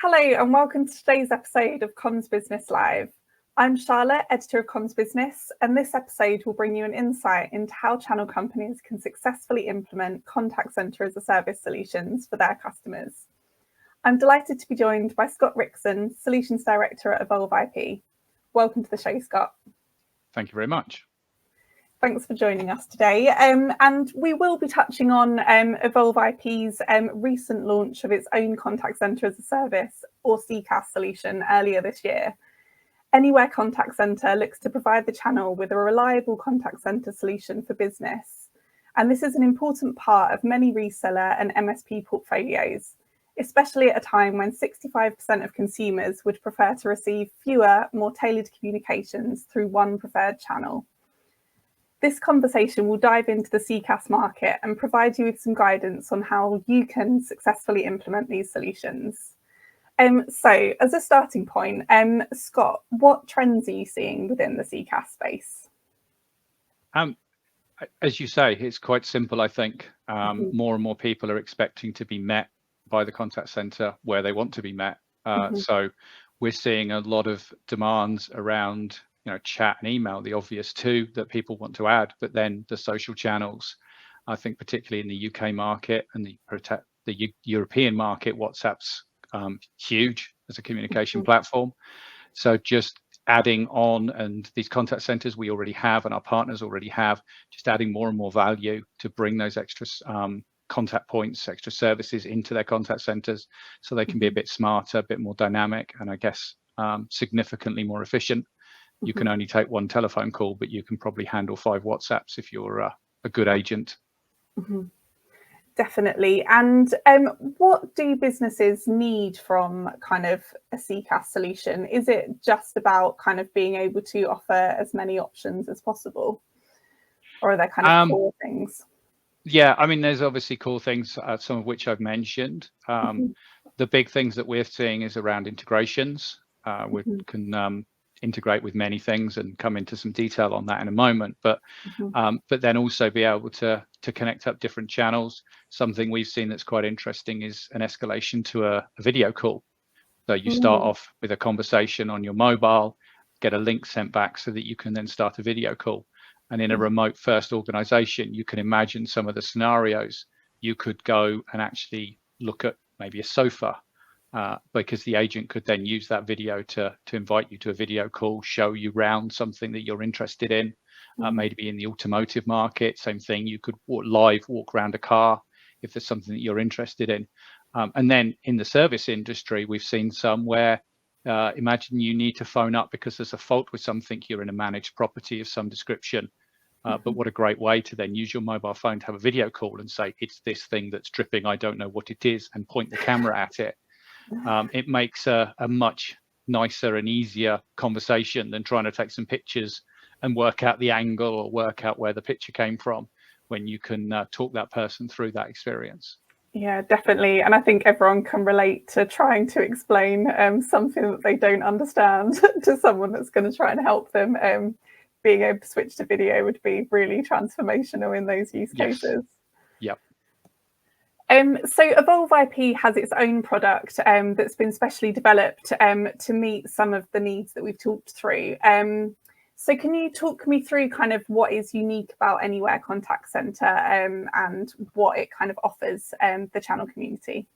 Hello and welcome to today's episode of Comms Business Live. I'm Charlotte, editor of Comms Business, and this episode will bring you an insight into how channel companies can successfully implement contact centre as a service solutions for their customers. I'm delighted to be joined by Scott Rixon, Solutions Director at Evolve IP. Welcome to the show, Scott. Thank you very much. Thanks for joining us today. And we will be touching on Evolve IP's recent launch of its own contact centre as a service, or CCaaS solution, earlier this year. Anywhere Contact Centre looks to provide the channel with a reliable contact centre solution for business. And this is an important part of many reseller and MSP portfolios, especially at a time when 65% of consumers would prefer to receive fewer, more tailored communications through one preferred channel. This conversation will dive into the CCaaS market and provide you with some guidance on how you can successfully implement these solutions. So as a starting point, Scott, what trends are you seeing within the CCaaS space? As you say, it's quite simple, I think. More and more people are expecting to be met by the contact center where they want to be met. So we're seeing a lot of demands around chat and email, the obvious two that people want to add, but then the social channels. I think particularly in the UK market and the European market, WhatsApp's huge as a communication platform. So just adding on, and these contact centers we already have and our partners already have, just adding more and more value to bring those extra contact points, extra services into their contact centers so they can be a bit smarter, a bit more dynamic, and I guess significantly more efficient. You can only take one telephone call, but you can probably handle 5 WhatsApps if you're a good agent. Definitely. And what do businesses need from kind of a CCaaS solution? Is it just about kind of being able to offer as many options as possible? Or are there kind of core things? Yeah, I mean, there's obviously core things, some of which I've mentioned. The big things that we're seeing is around integrations. We can integrate with many things and come into some detail on that in a moment, but then also be able to connect up different channels. Something we've seen that's quite interesting is an escalation to a video call. So you start off with a conversation on your mobile, get a link sent back so that you can then start a video call. And in a remote first organization, you can imagine some of the scenarios. You could go and actually look at maybe a sofa, because the agent could then use that video to invite you to a video call, show you around something that you're interested in. Maybe in the automotive market, same thing. You could walk around a car if there's something that you're interested in. And then in the service industry, we've seen some where imagine you need to phone up because there's a fault with something. You're in a managed property of some description. But what a great way to then use your mobile phone to have a video call and say, it's this thing that's dripping, I don't know what it is, and point the camera at it. It makes a much nicer and easier conversation than trying to take some pictures and work out the angle or work out where the picture came from, when you can talk that person through that experience. Yeah, definitely. And I think everyone can relate to trying to explain something that they don't understand to someone that's going to try and help them. Being able to switch to video would be really transformational in those use cases. Yep. So Evolve IP has its own product that's been specially developed to meet some of the needs that we've talked through. So can you talk me through kind of what is unique about Anywhere Contact Centre and what it kind of offers the channel community?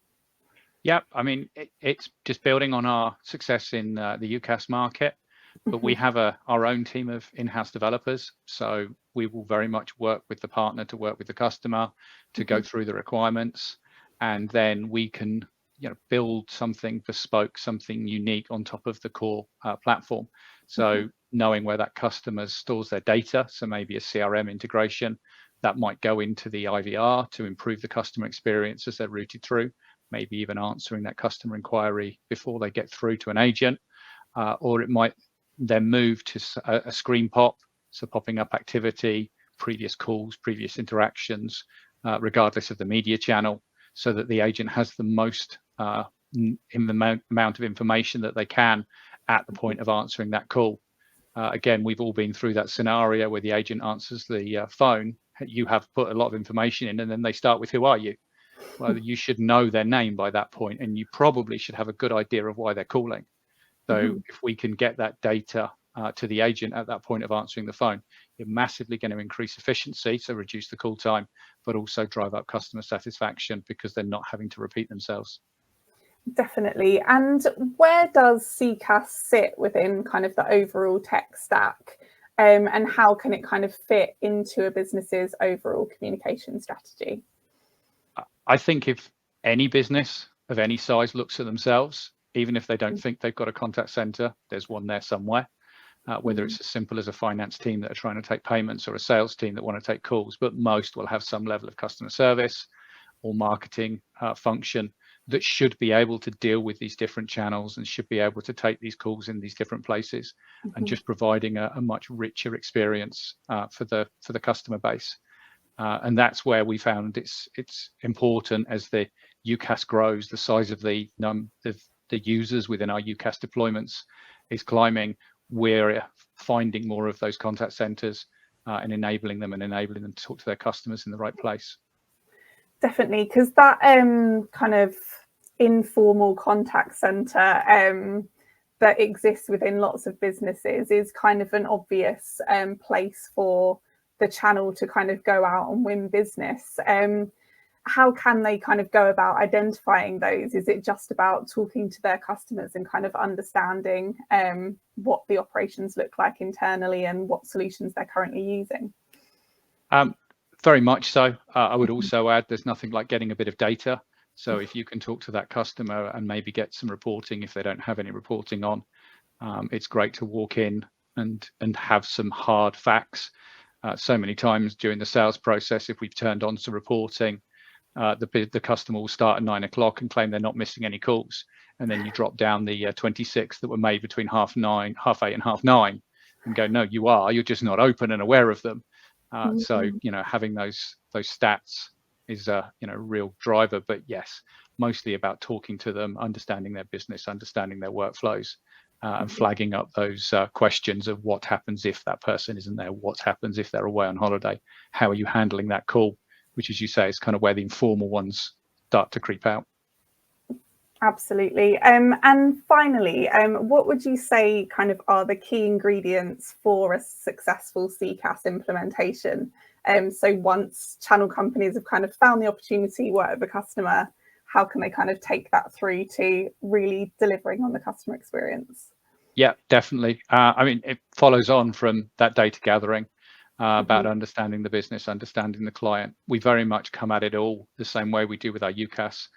Yeah, I mean, it's just building on our success in the UCaaS market, but we have our own team of in-house developers. So we will very much work with the partner to work with the customer to go through the requirements, and then we can build something bespoke, something unique on top of the core platform. So knowing where that customer stores their data, so maybe a CRM integration that might go into the IVR to improve the customer experience as they're routed through, maybe even answering that customer inquiry before they get through to an agent, or it might then move to a screen pop, so popping up activity, previous calls, previous interactions, regardless of the media channel, so that the agent has the most in the amount of information that they can at the point of answering that call. Again, we've all been through that scenario where the agent answers the phone. You have put a lot of information in, and then they start with, "Who are you?" Well, you should know their name by that point, and you probably should have a good idea of why they're calling. So if we can get that data to the agent at that point of answering the phone, you're massively going to increase efficiency, so reduce the call time, but also drive up customer satisfaction because they're not having to repeat themselves. Definitely. And where does CCaaS sit within kind of the overall tech stack? And how can it kind of fit into a business's overall communication strategy? I think if any business of any size looks at themselves, even if they don't think they've got a contact center, there's one there somewhere. Whether it's as simple as a finance team that are trying to take payments or a sales team that want to take calls, but most will have some level of customer service or marketing function that should be able to deal with these different channels and should be able to take these calls in these different places, and just providing a much richer experience for the customer base. And that's where we found it's important as the UCaaS grows, the size of the users within our UCaaS deployments is climbing. We're finding more of those contact centers and enabling them to talk to their customers in the right place. Definitely, because that kind of informal contact center that exists within lots of businesses is kind of an obvious place for the channel to kind of go out and win business. How can they kind of go about identifying those? Is it just about talking to their customers and kind of understanding what the operations look like internally and what solutions they're currently using? Very much so. I would also add there's nothing like getting a bit of data. So if you can talk to that customer and maybe get some reporting if they don't have any reporting on, it's great to walk in and have some hard facts. So many times during the sales process, if we've turned on some reporting, the customer will start at 9 o'clock and claim they're not missing any calls, and then you drop down the 26 that were made between half 8 and half 9 and go, no, you're just not open and aware of them. So having those stats is a real driver. But yes, mostly about talking to them, understanding their business, understanding their workflows, and flagging up those questions of what happens if that person isn't there, what happens if they're away on holiday, how are you handling that call, which, as you say, is kind of where the informal ones start to creep out. Absolutely. And finally, what would you say kind of are the key ingredients for a successful CCaaS implementation? So once channel companies have kind of found the opportunity, work with the customer, how can they kind of take that through to really delivering on the customer experience? Yeah, definitely. I mean, it follows on from that data gathering about understanding the business, understanding the client. We very much come at it all the same way we do with our UCaaS,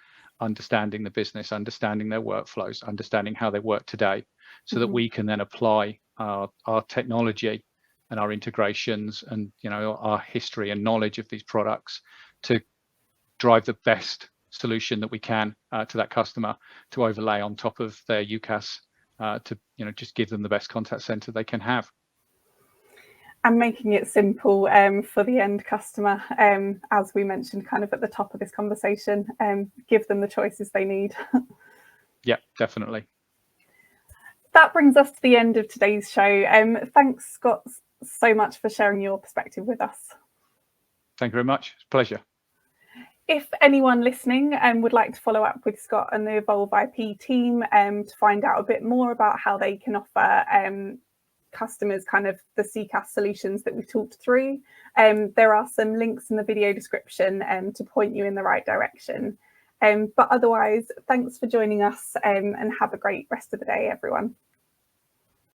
understanding the business, understanding their workflows, understanding how they work today, so that we can then apply our technology and our integrations and our history and knowledge of these products to drive the best solution that we can to that customer, to overlay on top of their UCaaS to just give them the best contact center they can have. And making it simple for the end customer, as we mentioned kind of at the top of this conversation, give them the choices they need. Yeah, definitely. That brings us to the end of today's show. Thanks, Scott, so much for sharing your perspective with us. Thank you very much. It's a pleasure. If anyone listening would like to follow up with Scott and the Evolve IP team to find out a bit more about how they can offer customers kind of the CCaaS solutions that we've talked through, there are some links in the video description to point you in the right direction. But otherwise, thanks for joining us and have a great rest of the day, everyone.